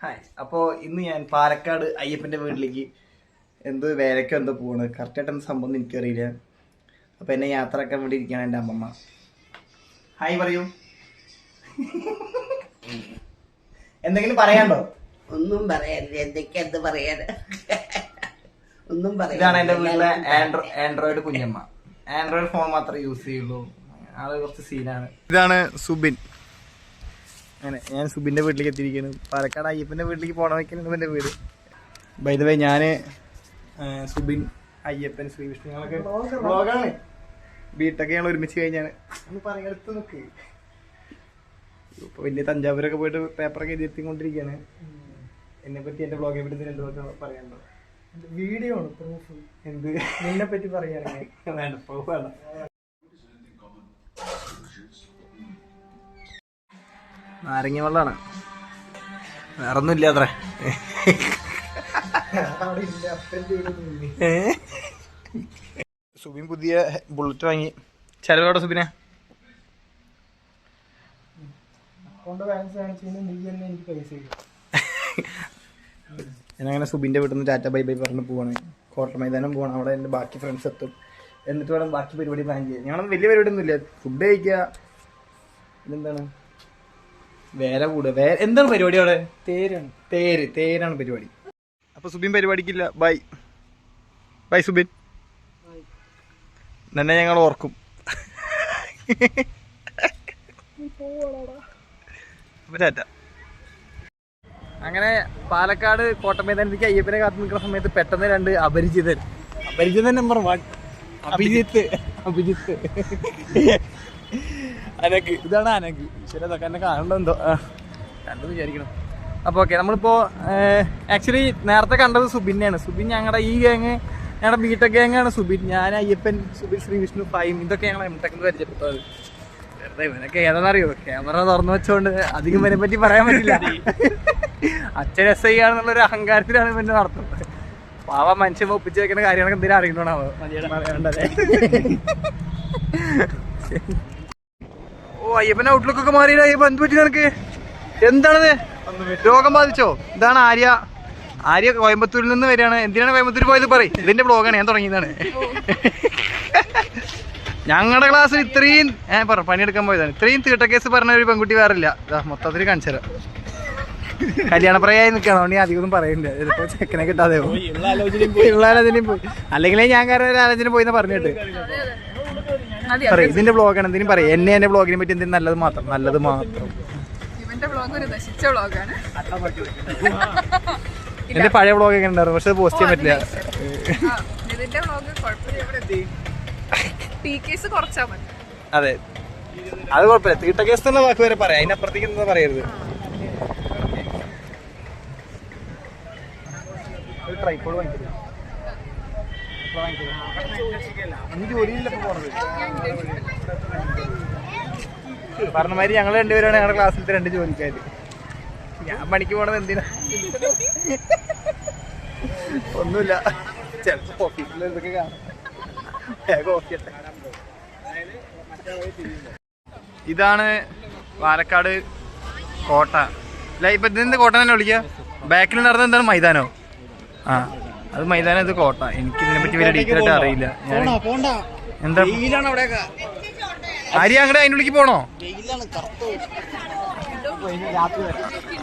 Hi. അപ്പോൾ ഇന്ന് ഞാൻ പാലക്കാട് അയ്യപ്പൻ്റെ വീട്ടിലേക്ക് എന്ത് വേലയ്ക്കോ എന്തോ പോവാണ്. കറക്റ്റായിട്ട് എന്ത് സംഭവം എനിക്കറിയില്ല. അപ്പോൾ എന്നെ യാത്രയാക്കാൻ വേണ്ടി ഇരിക്കുകയാണ് എൻ്റെ അമ്മമ്മ. ഹായ് പറയൂ. എന്തെങ്കിലും പറയാണ്ടോ? ഒന്നും പറയാനില്ല. എന്തൊക്കെ എന്ത് പറയാന്, ഒന്നും പറയാം. ഇതാണ് എൻ്റെ വീട്ടിലെ ആൻഡ്രോയിഡ് കുഞ്ഞമ്മ. ആൻഡ്രോയിഡ് ഫോൺ മാത്രമേ യൂസ് ചെയ്യുള്ളൂ. ആള് കുറച്ച് സീനാണ്. ഇതാണ് സുബിൻ. അങ്ങനെ ഞാൻ സുബിൻ്റെ വീട്ടിലേക്ക് എത്തിയിരിക്കുന്നു. പാലക്കാട് അയ്യപ്പൻ്റെ വീട്ടിലേക്ക് പോകണമെന്നൊക്കെയാണ് എൻ്റെ വീട്. ബൈ ദ വേ ഞാൻ സുബിൻ, അയ്യപ്പൻ, ശ്രീവിഷ്ണു ഞങ്ങളൊക്കെ ബ്ലോഗാണ്. ബീട്ടൊക്കെ ഞങ്ങൾ ഒരുമിച്ച് കഴിഞ്ഞാണ്. ഒന്ന് പറയാടുത്ത് നോക്ക്. ഇപ്പോൾ വലിയ തഞ്ചാവൂരൊക്കെ പോയിട്ട് പേപ്പറൊക്കെ എഴുതിക്കൊണ്ടിരിക്കുകയാണ്. എന്നെ പറ്റി എൻ്റെ ബ്ലോഗിനെ പറ്റി എന്തെങ്കിലും പറയാനുണ്ടോ? വീഡിയോ ആണ് പ്രൂഫ്. എന്ത് നിന്നെ പറ്റി പറയുകയാണെങ്കിൽ വേണ്ട, പ്രൂഫ് വേണ്ട. നാരങ്ങ വെള്ളമാണ്, വേറൊന്നുമില്ല അത്രേ. സുബിൻ പുതിയ ബുള്ളറ്റ് വാങ്ങി. ചെലവോടെ സുബിനെ ഞാനങ്ങനെ സുബിൻ്റെ വീട്ടിൽ നിന്ന് ടാറ്റ ബൈ ബൈ പറഞ്ഞ് പോവാണ്. കോട്ട മൈതാനം പോവാണ്. അവിടെ എൻ്റെ ബാക്കി ഫ്രണ്ട്സ് എത്തും. എന്നിട്ട് വേണം ബാക്കി പരിപാടി പ്ലാൻ ചെയ്യാൻ. ഞങ്ങളൊന്നും വലിയ പരിപാടി ഒന്നുമില്ല. ഫുഡ് കഴിക്കുക, ഇതെന്താണ് വേല കൂടുക. എന്താണ് പരിപാടി അവിടെ? തേരാണ് പരിപാടി. അപ്പൊ സുബിൻ പരിപാടിക്കില്ല. Bye bye Subin. തന്നെ ഞങ്ങൾ ഓർക്കും. ടാറ്റ. അങ്ങനെ പാലക്കാട് കോട്ടമൈതാനത്തേക്ക് അയ്യപ്പനെ കാത്തു നിൽക്കുന്ന സമയത്ത് പെട്ടെന്ന് രണ്ട് അപരിചിതൻ നമ്പർ 1 അഭിജിത്ത് അനക്ക്. ഇതാണ് അനക്ക്. ശരി, അതൊക്കെ എന്നെ കാണണ്ടോ എന്തോ കണ്ടെന്ന് വിചാരിക്കണം. അപ്പോൾ ഓക്കെ, നമ്മളിപ്പോൾ ആക്ച്വലി നേരത്തെ കണ്ടത് സുബിനെയാണ്. സുബിൻ ഞങ്ങളുടെ ഈ ഗ്യാങ്, ഞങ്ങളുടെ ബിടെക് ഗ്യാങ്ങാണ് സുബിൻ. ഞാൻ അയ്യപ്പൻ, സുബിൻ, ശ്രീവിഷ്ണു, ഫൈം, ഇതൊക്കെ ഞങ്ങൾ എംടെക്കിൽ പരിചയപ്പെട്ടത്. വെറുതെ ഇവനൊക്കെ ഏതാണെന്നറിയോ? ക്യാമറ തുറന്നു വെച്ചോണ്ട് അധികം ഇവനെ പറ്റി പറയാൻ പറ്റില്ല. അച്ഛൻ SI ആണെന്നുള്ളൊരു അഹങ്കാരത്തിലാണ് ഇവന്റെ നടത്തുന്നത്. പാവ മനുഷ്യൻ ഒപ്പിച്ച് വെക്കുന്ന കാര്യങ്ങളൊക്കെ എന്തെങ്കിലും അറിയണോ? ഓ, അയ്യപ്പൻ ഔട്ട്ലുക്ക് ഒക്കെ മാറിയില്ല. അയ്യപ്പൻ എന്ത് പറ്റി നിനക്ക്? എന്താണത്? രോഗം ബാധിച്ചോ? ഇതാണ് ആര്യ കോയമ്പത്തൂരിൽ നിന്ന് വരികയാണ്. എന്തിനാണ് കോയമ്പത്തൂർ പോയത്? പറയും. ഇതിന്റെ ബ്ലോഗാണ്, ഞാൻ തുടങ്ങിയതാണ്. ഞങ്ങളുടെ ക്ലാസ്സിൽ ഇത്രയും പണിയെടുക്കാൻ പോയതാണ്. ഇത്രയും തീട്ട കേസ് പറഞ്ഞ ഒരു പെൺകുട്ടി വേറില്ല. മൊത്തത്തിൽ കാണിച്ചു തരാം. കല്യാണപ്രായമായി നിൽക്കണം. അതുകൊണ്ട് ഞാൻ അധികം ഒന്നും പറയുന്നില്ല. ചിലപ്പോൾ ചെക്കനെ കിട്ടാതെ പോകും. ഉള്ള ആലോചനയും പോയി. അല്ലെങ്കിൽ ഞാൻ കാരണം ഒരു ആലോചന പോയിന്ന് പറഞ്ഞിട്ട് പറയും. ഇതിന്റെ ബ്ലോഗാണ്. എന്തിനും പറയും. എന്റെ ബ്ലോഗിനെ പറ്റി എന്തിനും നല്ലത് മാത്രം. എന്റെ പഴയ ബ്ലോഗൊക്കെ ഉണ്ടായിരുന്നു, പക്ഷെ അത് പോസ്റ്റ് ചെയ്യാൻ പറ്റില്ല. അതെ, അത് കുഴപ്പമില്ല. തീട്ട കേസ് എന്നുള്ള വാക്ക് വരെ പറയാം. അതിനപ്പുറത്തേക്ക് എന്താ പറയരുത്. ട്രൈപ്പോഡ് വാങ്ങിക്കില്ല. പറഞ്ഞമാതിരി ഞങ്ങൾ രണ്ടുപേരാണ് ഞങ്ങളുടെ ക്ലാസ്സിലത്തെ 2 ജോലിക്കാര്. ഞാൻ പണിക്ക് പോണത് എന്തിനാ? ഒന്നുമില്ല, ചിലപ്പോ ഓഫീസിൽ ഇതൊക്കെ കാണാം. ഇതാണ് പാലക്കാട് കോട്ട. അല്ല, ഇപ്പൊ ഇതിന്റെ കോട്ട തന്നെ വിളിക്കുക. ബാക്കിൽ നടന്നത് എന്താണ്? മൈതാനോ? ആ, അത് മൈതാനം, ഇത് കോട്ട. എനിക്ക് ഇതിനെ പറ്റി വലിയ ഡീറ്റെയിൽ ആയിട്ട് അറിയില്ല. എന്താ ആര്യ അങ്ങടെ അതിനുള്ളിലേക്ക് പോണോ?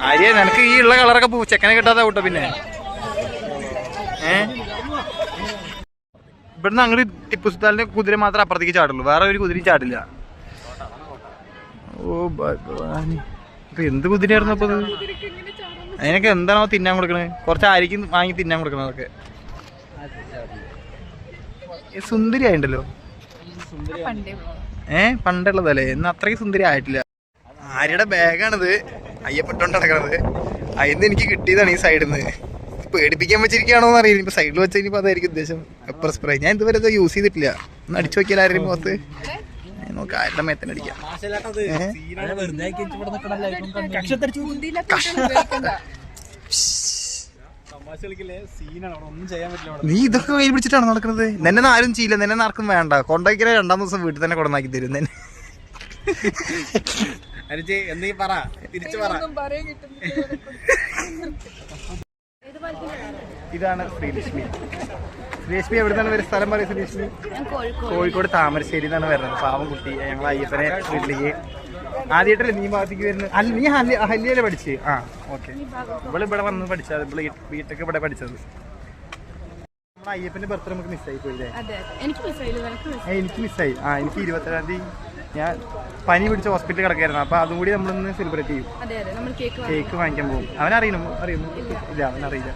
ആര്യ, നിനക്ക് ഈ ഉള്ള കളറൊക്കെ ചെക്കനെ കിട്ടാതെ കൂട്ടോ. പിന്നെ ഇവിടുന്ന് അങ്ങോട്ട് ടിപ്പു സുൽത്താന്റെ കുതിര മാത്രമേ അപ്പുറത്തേക്ക് ചാടുള്ളൂ. വേറെ ഒരു കുതിരയും ചാടില്ല. ഓ ഭഗവാൻ, ഇപ്പൊ എന്ത് കുതിരയായിരുന്നു അപ്പൊ? അതിനൊക്കെ എന്താണോ തിന്നാൻ കൊടുക്കണേ? കുറച്ച് ആയിരിക്കും വാങ്ങി തിന്നാൻ കൊടുക്കണതൊക്കെ. സുന്ദരി ആയിണ്ടല്ലോ. പണ്ടുള്ളതല്ലേ? ഇന്ന് അത്രയ്ക്ക് സുന്ദരി ആയിട്ടില്ല. ആര്യയുടെ ബാഗാണിത്, അയ്യപ്പെട്ടോണ്ട് നടക്കണത്. അതിന്ന് എനിക്ക് കിട്ടിയതാണ് ഈ സൈഡിൽ നിന്ന്. പേടിപ്പിക്കാൻ വെച്ചിരിക്കുകയാണോന്ന് അറിയില്ല. ഇപ്പൊ സൈഡിൽ വെച്ചാൽ ഇനിയിപ്പോ അതായിരിക്കും ഉദ്ദേശം. പെപ്പർ സ്പ്രേ ഞാൻ ഇതുവരെ അത് യൂസ് ചെയ്തിട്ടില്ല. ഒന്ന് അടിച്ചു നോക്കിയാൽ ആരെയും മുഖത്ത് നോക്കാം. ആരുടെ മേത്തന്നെ അടിക്കാം. നീ ഇതൊക്കെ കയ്യിൽ പിടിച്ചിട്ടാണ് നടക്കുന്നത്. നിന്നെ ആരും ചെയ്യില്ല, നിന്നെ ആർക്കും വേണ്ട. കൊണ്ടാക്കിയാൽ 2-ാം ദിവസം വീട്ടിൽ തന്നെ കൊണ്ടാക്കി തരും. അനുജി എന്തെങ്കിലും പറ, തിരിച്ചു പറ. ഇതാണ് ശ്രീലക്ഷ്മി. ശ്രീലക്ഷ്മി എവിടുന്നാണ് വരുന്ന സ്ഥലം പറയും? ശ്രീലക്ഷ്മി കോഴിക്കോട് താമരശ്ശേരി എന്നാണ് വരുന്നത്. പാവം കുട്ടി. ഞങ്ങൾ അയ്യപ്പനെ വീട്ടിലേക്ക് ആദ്യമായിട്ടല്ലേ നീ ഭാഗത്തേക്ക് വരുന്നത്? അല്ല, നീ ഹല്ലിയല്ലേ പഠിച്ച്? ആ, ഓക്കെ. ഇവിടെ വന്ന് പഠിച്ചത്, വീട്ടൊക്കെ ഇവിടെ പഠിച്ചത്. നമ്മളെ അയ്യപ്പന്റെ ബർത്ത്ഡേ നമുക്ക് മിസ്സായി പോയില്ലേ? എനിക്ക് മിസ്സായി. എനിക്ക് 27-ാം തീയതി ഞാൻ പനി പിടിച്ച ഹോസ്പിറ്റലിൽ കിടക്കായിരുന്നു. അപ്പൊ അതും കൂടി നമ്മളൊന്ന് സെലിബ്രേറ്റ് ചെയ്യും. കേക്ക് വാങ്ങിക്കാൻ പോകും. അവനറിയുന്നു ഇല്ല, അവനറിയില്ല.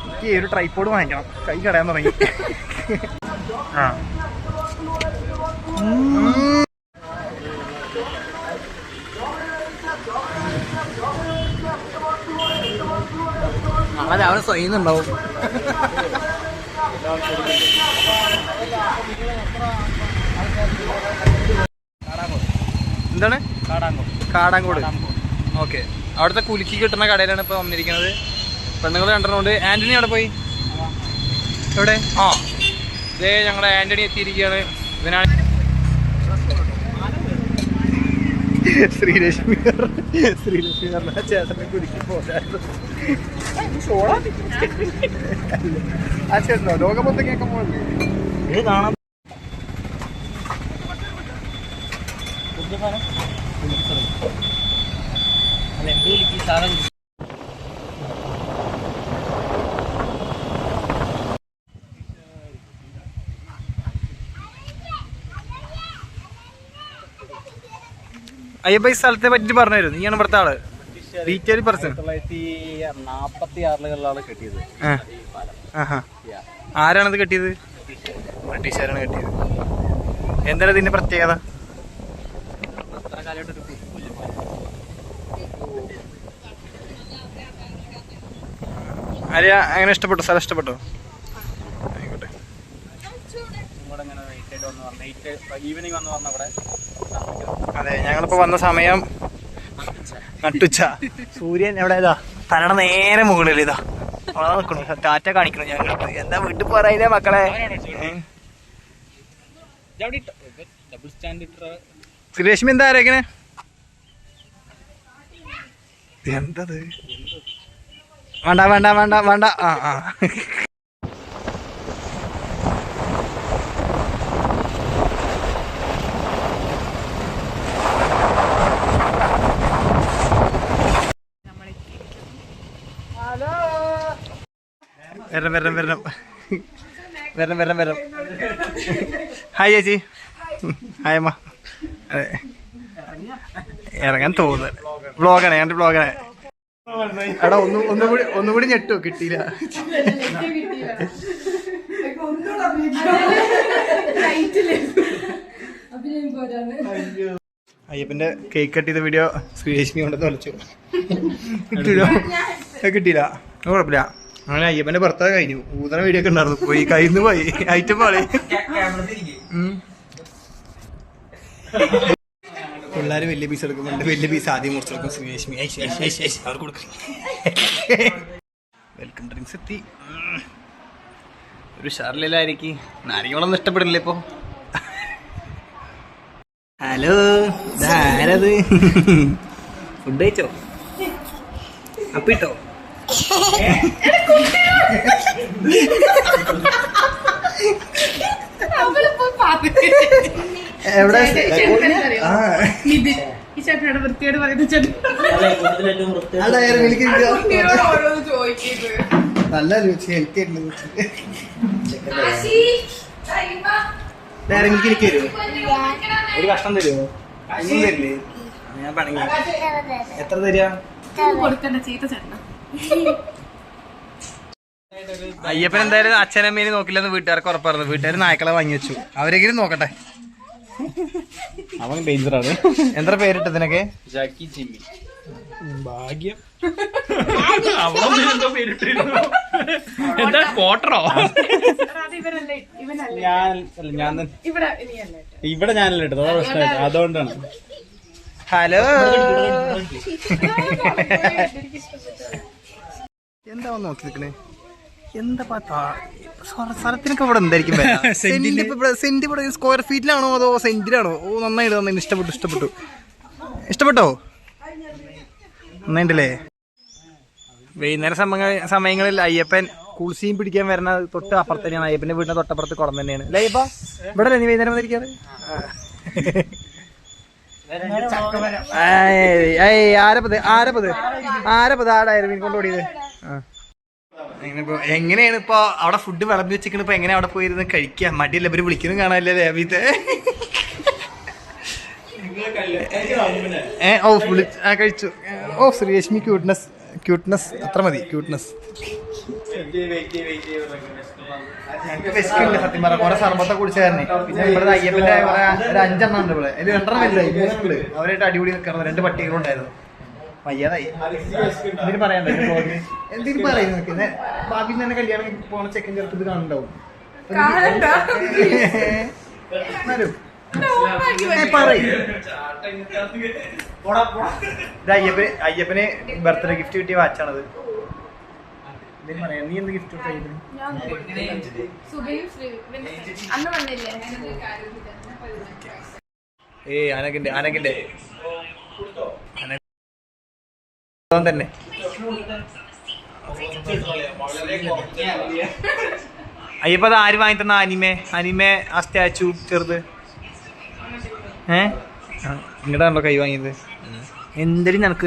എനിക്ക് ഒരു ട്രൈപ്പോഡ് വാങ്ങിക്കണം. കൈ കടയാൻ തുടങ്ങി. ആ നാളെ രാവിലെ സ്വയുന്നുണ്ടാവും. എന്താണ്? കാടാങ്കോട്. ഓക്കെ. അവിടുത്തെ കുലുക്കി കിട്ടുന്ന കടയിലാണ് ഇപ്പൊ വന്നിരിക്കുന്നത്. പെണ്ണുങ്ങൾ രണ്ടെണ്ണമുണ്ട്. ആന്റണി അവിടെ പോയി. എവിടെ? ആ, ഇതേ ഞങ്ങളുടെ ആന്റണി എത്തിയിരിക്കുകയാണ്. ഇവനാണ് ശ്രീലക്ഷ്മി. പറഞ്ഞ ചേട്ടനെ കുലുക്കി പോകാറുണ്ട്. ആ ചേട്ടനോ ലോകം മൊത്തം കേൾക്കാൻ പോകുന്നത് കാണാം. അയ്യപ്പ ഈ സ്ഥലത്തെ പറ്റി പറഞ്ഞു. നീയാണ് ഇവിടുത്തെ ആള്. Detail person. 1946 കെട്ടിയത്. ആരാണത് കെട്ടിയത്? ബ്രിട്ടീഷുകാരാണ് കെട്ടിയത്. എന്താണ് ഇതിന്റെ പ്രത്യേകത? ആര്യ അങ്ങനെ ഇഷ്ടപ്പെട്ടോ? സ്ഥലം ഇഷ്ടപ്പെട്ടോ? ആയിക്കോട്ടെ. അതെ, ഞങ്ങളിപ്പോ വന്ന സമയം നട്ടുച്ച. സൂര്യൻ എവിടെ? ഇതാ തലയുടെ നേരെ മുകളിൽ ഇതാ അവിടെ നിൽക്കണു. ടാറ്റ കാണിക്കണു ഞങ്ങൾക്ക്. എന്താ വീട്ടിൽ പറയില്ലേ മക്കളെ? ശ്രീലക്ഷ്മി എന്താ ആരേക്കണേ? എന്തത്? വേണ്ട വേണ്ട വേണ്ട വേണ്ട. ആ ആ വരണം. ഹായ് ചേച്ചി. ഹായ് അമ്മ. അതെ, ഇറങ്ങാൻ തോന്നുന്നു. വ്ളോഗാണ്, ഞാൻ വ്ളോഗാണ്. എടാ ഒന്നുകൂടി ഞെട്ടോ? കിട്ടിയില്ല. അയ്യപ്പന്റെ കേക്ക് കട്ട് ചെയ്ത വീഡിയോ ശ്രീലക്ഷ്മി കൊണ്ടെന്ന് വലിച്ചു. കിട്ടിയില്ല. കുഴപ്പമില്ല. അങ്ങനെ അയ്യപ്പന്റെ ഭർത്താവ് കഴിഞ്ഞു. ഊതന വീഡിയോ ഒക്കെ ഉണ്ടായിരുന്നു. പോയി കയ്യിന്ന് പോയി. ഐറ്റം പാളി. പിള്ളേർ വലിയ പീസ് എടുക്കുന്നുണ്ട്. വലിയ പീസ് ആദ്യം മുറിച്ചെടുക്കും ശ്രീലക്ഷ്മി. അവർ കൊടുക്കും. വെൽക്കം ഡ്രിങ്ക്സ് എത്തി. ഒരു ഷാർലിലായിരിക്കും. നാരങ്ങളൊന്നും ഇഷ്ടപ്പെടില്ല ഇപ്പൊ. ഹലോ, ആരത്? ഫുഡ് കഴിച്ചോ? അപ്പിട്ടോ? എവിടെ? വൃത്തിയോട് പറയുന്ന നല്ല രുചി. എനിക്ക് എനിക്ക് തരുമോ? ഒരു കഷ്ണം തരുമോ? ഒന്നും തരില്ലേ? ഞാൻ പണങ്ങി. എത്ര തരിക? കൊടുക്കണ്ട, ചീത്ത ചേട്ടന. അയ്യപ്പൻ എന്തായാലും അച്ഛനമ്മേനെ നോക്കില്ലെന്ന് വീട്ടുകാർക്ക് ഉറപ്പായിരുന്നു. വീട്ടുകാർ നായ്ക്കളെ വാങ്ങി വെച്ചു. അവരെങ്കിലും നോക്കട്ടെ. അവൻ ഡേഞ്ചറാണ്. എന്താ പേരിട്ട് ഇതിനൊക്കെ? ജാക്കി ജിമ്മി. ഭാഗ്യം. എന്താ പോട്ടറോ? ഇവിടെ ഞാനല്ല ഇട്ടത്. പ്രശ്നമായിട്ട് അതുകൊണ്ടാണ്. ഹലോ, എന്താ നോക്കി നിക്കണേ? എന്താ സ്ഥലത്തിനൊക്കെ ഇവിടെ എന്തായിരിക്കും? സെന്റ് ഇവിടെ സ്ക്വയർ ഫീറ്റിലാണോ അതോ സെന്റിലാണോ? ഓ, നന്നായിട്ട് ഇഷ്ടപ്പെട്ടു. ഇഷ്ടപ്പെട്ടോ? ഒന്നുണ്ടല്ലേ? വൈകുന്നേര സമയങ്ങളിൽ അയ്യപ്പൻ കുളിസീൻ പിടിക്കാൻ വരുന്ന തൊട്ട് അപ്പുറത്ത് തന്നെയാണ്. അയ്യപ്പന്റെ വീടിന്റെ തൊട്ടപ്പുറത്ത് കുളം തന്നെയാണ് അല്ലേ അയ്യപ്പ? ഇവിടെ അല്ലേ നീ വൈകുന്നേരം വന്നിരിക്കാറ്? ആരപ്പത് ആടായിരുന്നു മീൻ കൊണ്ടുപോടിയത്? എങ്ങനെയാണ് ഇപ്പൊ അവിടെ ഫുഡ് വിളമ്പി വെച്ചിരിക്കണ? ഇപ്പൊ എങ്ങനെ അവിടെ പോയിരുന്ന് കഴിക്കുക? മടിയല്ല, ഇവര് വിളിക്കുന്നു കാണാനല്ലേ അഭിത്തെ? കഴിച്ചു. ഓ ശ്രീലക്ഷ്മി ക്യൂട്ട്നെസ് അത്ര മതി. ക്യൂട്ട്നെസ് സത്യം പറ കുറെ സർബത്തെ കുടിച്ചായിരുന്നേ. പിന്നെ ഇവിടെ അയ്യപ്പന്റെ കുറെ ഒരു 5 എണ്ണം ഉണ്ട് ഇവിടെ. അതിൽ 2 വലുതായി, 3 അവരായിട്ട് അടിപൊളി നിൽക്കണം. 2 പട്ടികളുണ്ടായിരുന്നു. വയ്യാതായി. എന്തിനും പറയാണ്ടോ എന്തിനും പറയുന്നു? ഭാവി തന്നെ കല്യാണം പോണ ചെക്കൻ ചെറുപ്പത് കാണുന്നുണ്ടാവും. അയ്യപ്പന് ബർത്ത്ഡേ ഗിഫ്റ്റ് കിട്ടിയ വാച്ചാണത്. പറയാ, നീ എന്ത് ഗിഫ്റ്റ് ആനക്കിന്റെ തന്നെ അയ്യപ്പ അത് ആര് വാങ്ങി തന്ന? അനിമേ ആ സ്റ്റാച്ചു ചെറുത് ഇങ്ങടാണല്ലോ കൈ വാങ്ങിയത്. എന്തടി നിനക്ക്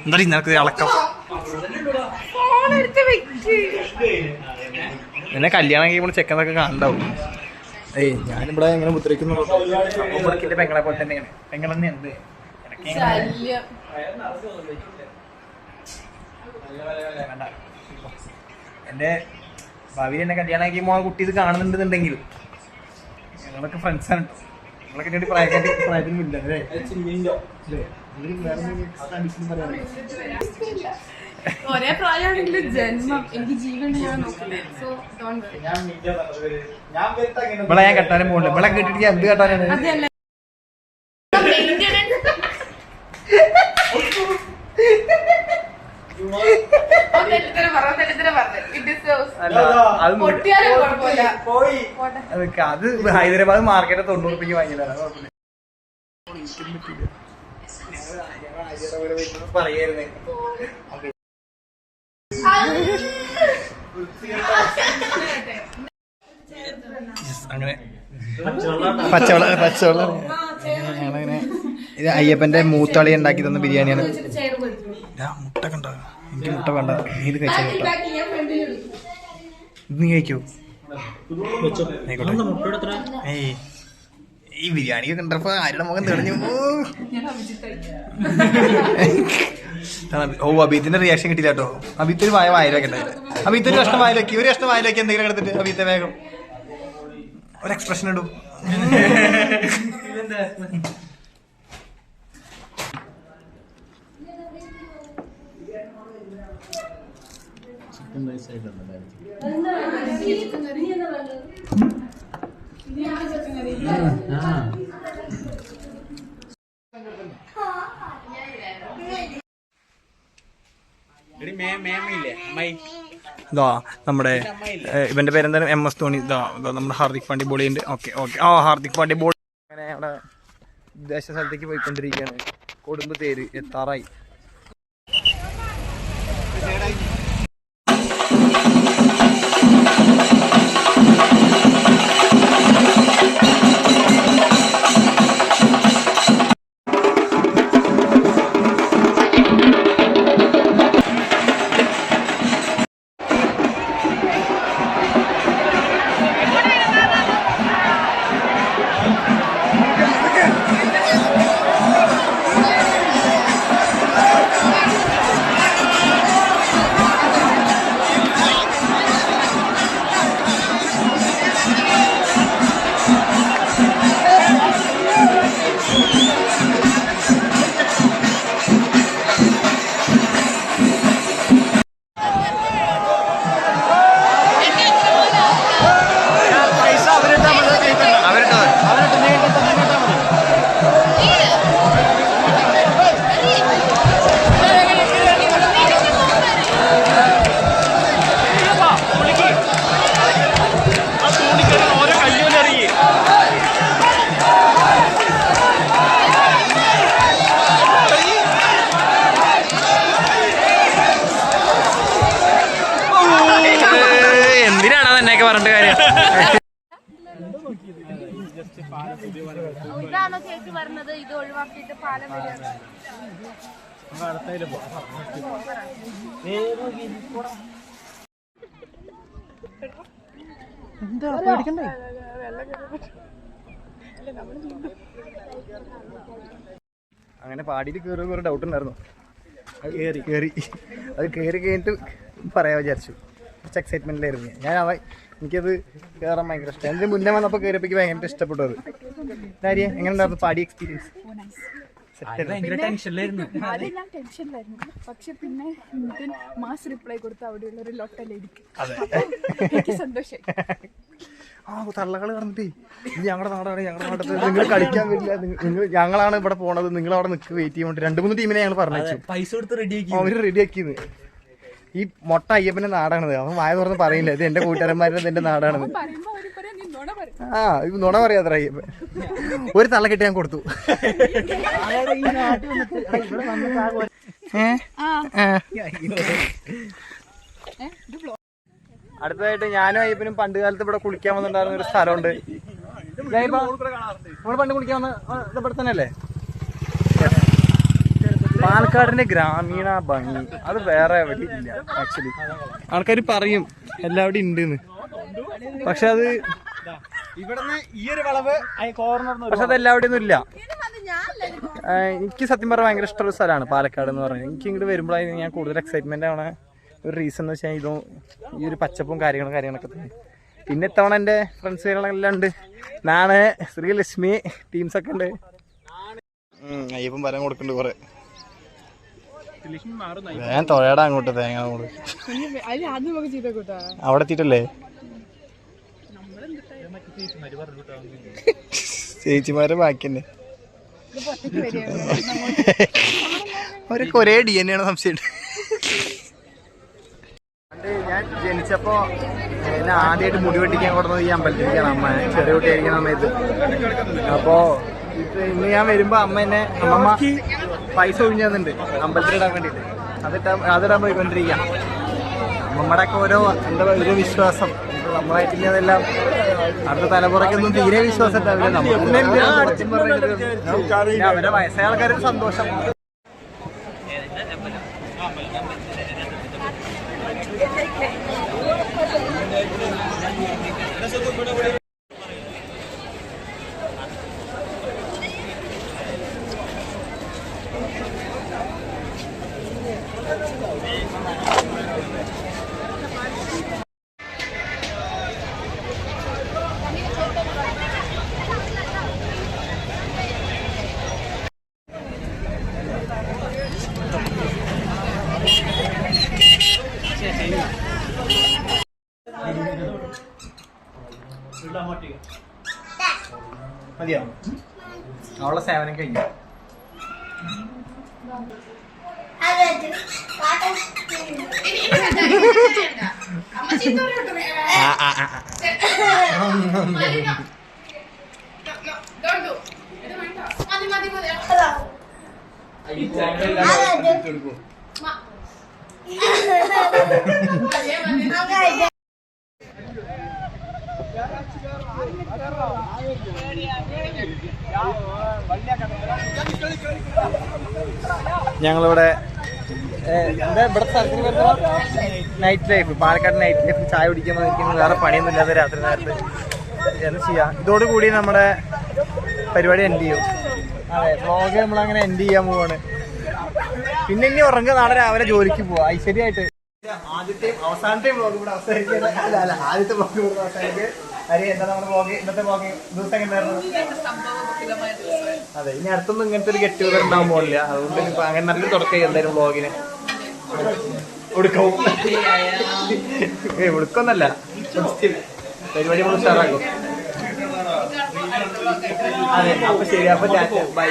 എന്താടി നിനക്ക് അളക്കം? എന്നെ കല്യാണം കഴിയുമ്പോൾ ചെക്കനൊക്കെ കാണണ്ടാവും. ഞാനിവിടെ എങ്ങനെ മുദ്രയ്ക്കുന്നു? പെങ്ങളെ പോലെ തന്നെയാണ്. പെങ്ങളെന്നെ ഉണ്ട് എന്റെ ഭാവിയിൽ എന്നെ കല്യാണം കഴിക്കുമ്പോൾ ആ കുട്ടി ഇത് കാണുന്നുണ്ടെന്നുണ്ടെങ്കിൽ ഞങ്ങളൊക്കെ ഫ്രണ്ട്സാണ് കേട്ടോ. നിങ്ങളൊക്കെ വേണ്ടി പ്രായത്തിനുമില്ല അല്ലേ? ഒരേ പ്രായമാണെങ്കിലും ജന്മം എനിക്ക് ജീവൻ ഞാൻ നോക്കില്ല. So don't worry. ഇവിടെ ഞാൻ കെട്ടാനും പോകില്ല. ഇവിടെ കേട്ടിട്ട് ഞാൻ എന്ത് കെട്ടാനാണ്? അതല്ല അത് ഹൈദരാബാദ് മാർക്കറ്റ് 90 രൂപയ്ക്ക് വാങ്ങിയതാണ്. പറയായിരുന്നേ അങ്ങനെ പച്ചവെള്ളം ഞങ്ങളങ്ങനെ. ഇത് അയ്യപ്പന്റെ മൂത്താളി ഉണ്ടാക്കി തന്ന ബിരിയാണിയാണ്. മുട്ട കണ്ടോ? എനിക്ക് മുട്ട വേണ്ട. നീ ഇത് കഴിച്ചാൽ കേട്ടോ. ഇത് നീ കഴിക്കോ? ഏയ് ഈ ബിരിയാണി കണ്ടപ്പോ ആരുടെ മുഖം തെളിഞ്ഞു. ഓ അബീത്തിന്റെ റിയാക്ഷൻ കിട്ടില്ല കേട്ടോ. അബീത്തൊരു വായിലൊക്കെ ഉണ്ടായില്ല. അബീത്തൊരു കഷ്ണം വായിലൊക്കെ, ഒരു കഷ്ണം വായിലൊക്കെ എന്തെങ്കിലും എടുത്തിട്ട് അബീത്തെ വേഗം ഒരു എക്സ്പ്രഷൻ ഇടൂ. ഇതാ നമ്മുടെ ഇവന്റെ പേരെന്തായാലും MS ധോണി. ഇതാ നമ്മുടെ ഹാർദിക് പാണ്ഡ്യ ബോളിയുണ്ട്. ഓക്കെ ഹാർദിക് പാണ്ഡ്യ ബോൾ അങ്ങനെ അവിടെ വിദേശ സ്ഥലത്തേക്ക് പോയിക്കൊണ്ടിരിക്കുകയാണ്. കൊടുമ്പ് തേര് എത്താറായി. കേക്ക് പറഞ്ഞത് ഇത് ഒഴിവാക്കിയിട്ട് പാലം വരികയാണ്. എന്താ പേടിക്കണ്ടേ? അങ്ങനെ പാടിയിട്ട് കയറി കുറെ ഡൗട്ട് ഉണ്ടായിരുന്നു. കയറി അത് കയറി കഴിഞ്ഞിട്ട് പറയാൻ വിചാരിച്ചു. കുറച്ച് എക്സൈറ്റ്മെന്റിലായിരുന്നു ഞാൻ. എനിക്കത് കയറാൻ ഭയങ്കര ഇഷ്ടം. അതിന് മുന്നേ വന്നപ്പോൾ കയറിയപ്പോൾ ഭയങ്കര ഇഷ്ടപ്പെട്ടു. അത് കാര്യം എങ്ങനെ ഉണ്ടായിരുന്നു പാടി എക്സ്പീരിയൻസ്? ഭയങ്കര ടെൻഷനിലായിരുന്നു. ആദ്യം ഞാൻ ടെൻഷനിലായിരുന്നു. പക്ഷെ പിന്നെ മാസ് റിപ്ലൈ കൊടുത്ത് അവിടെയുള്ള ഒരു ലൊട്ടലേക്ക് എനിക്ക് സന്തോഷമായി. തള്ളകള് പറഞ്ഞിട്ടേ ഇത് ഞങ്ങളുടെ നാടാണ്, ഞങ്ങളുടെ നാട്ടിൽ നിങ്ങൾ കളിക്കാൻ പറ്റില്ല, നിങ്ങൾ ഞങ്ങളാണ് ഇവിടെ പോണത്, നിങ്ങൾ അവിടെ നിൽക്ക് വെയിറ്റ് ചെയ്യാൻ വേണ്ടി 2-3 ടീമിനെ ഞങ്ങൾ പറഞ്ഞു. പൈസ കൊടുത്ത് റെഡിയാക്കി അവര് റെഡിയാക്കിയത്. ഈ മൊട്ട അയ്യപ്പന്റെ നാടാണത്. അവൻ വായ തുറന്ന് പറയില്ല ഇത് എന്റെ കൂട്ടുകാരന്മാരുടെ എന്റെ നാടാണെന്ന്. ആ ഇത് നുണ പറയാത്ര അയ്യപ്പൻ. ഒരു തള്ള കെട്ടി ഞാൻ കൊടുത്തു. അടുത്തതായിട്ട് ഞാനും അയ്യപ്പനും പണ്ട് കാലത്ത് ഇവിടെ കുളിക്കാൻ വന്നിട്ടുണ്ടായിരുന്ന ഒരു സ്ഥലമുണ്ട്. നമ്മൾ പണ്ട് കുളിക്കാൻ വന്ന ഇവിടെ തന്നെ അല്ലേ? പാലക്കാടിന്റെ ഗ്രാമീണ ഭംഗി അത് വേറെ എവിടെ ഇല്ല. ആക്ച്വലി ആൾക്കാർ പറയും എല്ലാവിടെയും ഉണ്ടെന്ന്, പക്ഷെ അത് ഇവിടുന്ന് ഈ ഒരു വളവ് കോർണർ, പക്ഷെ അത് എല്ലാവിടെയും ഒന്നും ഇല്ല. എനിക്ക് സത്യം പറഞ്ഞാൽ ഭയങ്കര ഇഷ്ടമുള്ള സ്ഥലമാണ് പാലക്കാട് എന്ന് പറയുന്നത്. എനിക്ക് ഇങ്ങോട്ട് വരുമ്പോഴാണ് ഞാൻ കൂടുതൽ എക്സൈറ്റ്മെന്റ് ആണ്. ഒരു റീസൺ എന്ന് വെച്ചാൽ ഇതും ഈ ഒരു പച്ചപ്പും കാര്യങ്ങളൊക്കെ തന്നെ. പിന്നെ ഇത്തവണ എൻ്റെ ഫ്രണ്ട്സുകളെല്ലാം ഉണ്ട്. നാണ്, ശ്രീലക്ഷ്മി ടീംസൊക്കെ ഉണ്ട്. അയ്യപ്പം വരാൻ കൊടുക്കുന്നുണ്ട് കുറെ. ഞാൻ തൊഴയുടെ അങ്ങോട്ട് തേങ്ങ അവിടെ എത്തിയിട്ടല്ലേ ചേച്ചിമാരെ ബാക്കി തന്നെ. അവരൊക്കെ ഒരേ DNA ആണ് സംശയം. ഞാൻ ജനിച്ചപ്പോ എന്നെ ആദ്യമായിട്ട് മുടി വെട്ടിക്കാൻ കൊടുത്തത് ഈ അമ്പലത്തിലേക്കാണ്. അമ്മ ചെറിയ കുട്ടിയായിരിക്കുന്ന സമയത്ത്. അപ്പോ ഇന്ന് ഞാൻ വരുമ്പോ അമ്മമ്മ പൈസ ഒഴിഞ്ഞു തന്നിട്ടുണ്ട് അമ്പലത്തിലിടാൻ വേണ്ടിട്ട്. അതിടാൻ പോയിക്കൊണ്ടിരിക്കുക. അമ്മമ്മയുടെ ഒക്കെ ഓരോ ഒരു വിശ്വാസം നമ്മളായിട്ടില്ല. അതെല്ലാം അടുത്ത തലമുറയ്ക്കൊന്നും തീരെ വിശ്വാസം ഉണ്ടാവില്ല. അവരെ വയസ്സായ ആൾക്കാർക്ക് സന്തോഷം. മതിയോ? അവളെ സേവനം കഴിഞ്ഞു. ഞങ്ങളിവിടെ എന്താ ഇവിടെ സ്ഥലത്തിന് വരുന്ന night life, Palakkad night life. ചായ കുടിക്കാൻ വന്നിരിക്കുന്നത് വേറെ പണിയൊന്നും ഇല്ലാതെ രാത്രി നേരത്ത് എന്ന് ചെയ്യാം. ഇതോടുകൂടി നമ്മുടെ പരിപാടി എൻഡ് ചെയ്യും. അതെ, വ്ളോഗ് നമ്മളങ്ങനെ എൻഡ് ചെയ്യാൻ പോവാണ്. പിന്നെ ഇനി ഉറങ്ങുക, നാളെ രാവിലെ ജോലിക്ക് പോവാ ഐശ്വര്യമായിട്ട്. ആദ്യത്തെയും അവസാനത്തെയും വ്ളോഗ് ഇവിടെ അവസാനിക്കുക. ആദ്യത്തെ വ്ളോഗ് ഇവിടെ അവസാനിക്കുക. അരി എന്താ നമ്മുടെ വ്ളോഗ് ഇന്നത്തെ വ്ളോഗ് ദിവസം എങ്ങനെയായിരുന്നു? അതെ, ഇനി അടുത്തൊന്നും ഇങ്ങനത്തെ ഒരു ഗെറ്റ് ടുഗദർ ഉണ്ടാകാൻ പോകില്ല. അതുകൊണ്ട് ഇപ്പൊ അങ്ങനെ നല്ലൊരു തുടക്കം എന്തായാലും വ്ളോഗിന് ഒടുക്കവും ഒടുക്കൊന്നല്ല, പരിപാടി നമ്മൾ ഉഷാറാക്കും. അതെ, അപ്പൊ ശരി, അപ്പൊ ബൈ.